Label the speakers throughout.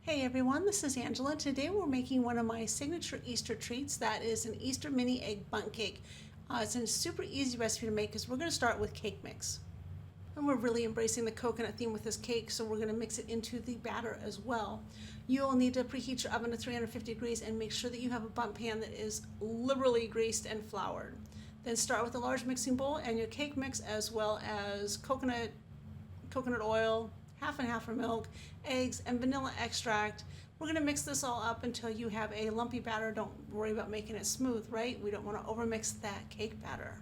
Speaker 1: Hey everyone, this is Angela. Today we're making one of my signature Easter treats. That is an Easter mini egg bundt cake. It's a super easy recipe to make because we're going to start with cake mix. And we're really embracing the coconut theme with this cake, so we're going to mix it into the batter as well. You'll need to preheat your oven to 350 degrees and make sure that you have a bundt pan that is liberally greased and floured. Then start with a large mixing bowl and your cake mix, as well as coconut oil, half and half for milk, eggs, and vanilla extract. We're going to mix this all up until you have a lumpy batter. Don't worry about making it smooth, right? We don't want to overmix that cake batter.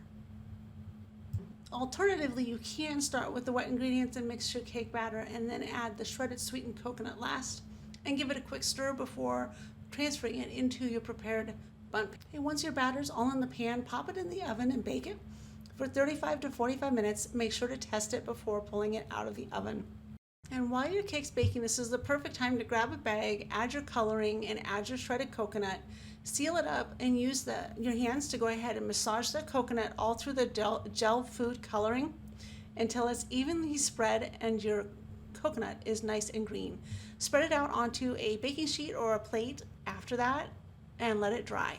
Speaker 1: Alternatively, you can start with the wet ingredients and mix your cake batter and then add the shredded sweetened coconut last and give it a quick stir before transferring it into your prepared bundt. And once your batter's all in the pan, pop it in the oven and bake it for 35 to 45 minutes. Make sure to test it before pulling it out of the oven. And while your cake's baking, this is the perfect time to grab a bag, add your coloring, and add your shredded coconut. Seal it up and use your hands to go ahead and massage the coconut all through the gel food coloring until it's evenly spread and your coconut is nice and green. Spread it out onto a baking sheet or a plate after that and let it dry.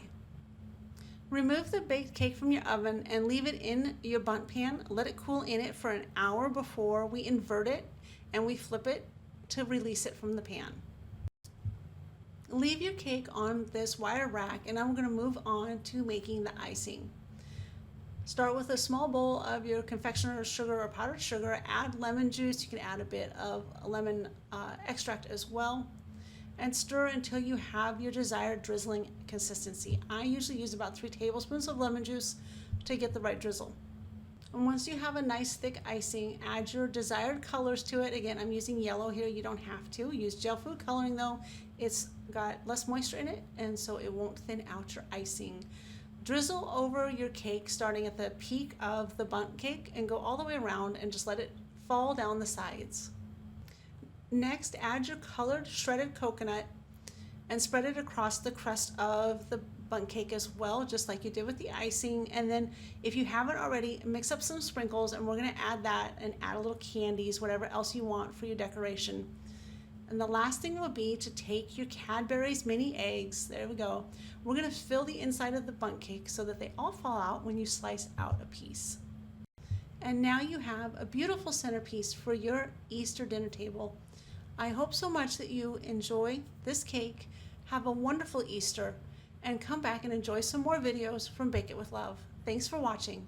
Speaker 1: Remove the baked cake from your oven and leave it in your bundt pan. Let it cool in it for an hour before we invert it and we flip it to release it from the pan. Leave your cake on this wire rack, and I'm going to move on to making the icing. Start with a small bowl of your confectioner's sugar or powdered sugar. Add lemon juice. You can add a bit of lemon extract as well, and stir until you have your desired drizzling consistency. I usually use about 3 tablespoons of lemon juice to get the right drizzle. And once you have a nice thick icing, add your desired colors to it. Again, I'm using yellow here. You don't have to. Use gel food coloring though. It's got less moisture in it, and so it won't thin out your icing. Drizzle over your cake starting at the peak of the bundt cake and go all the way around and just let it fall down the sides. Next, add your colored shredded coconut and spread it across the crust of the bundt cake as well, just like you did with the icing. And then if you haven't already, mix up some sprinkles, and we're going to add that and add a little candies, whatever else you want for your decoration. And the last thing would be to take your Cadbury's Mini Eggs. There we go. We're going to fill the inside of the bundt cake so that they all fall out when you slice out a piece. And now you have a beautiful centerpiece for your Easter dinner table. I hope so much that you enjoy this cake. Have a wonderful Easter, and come back and enjoy some more videos from Bake It With Love. Thanks for watching.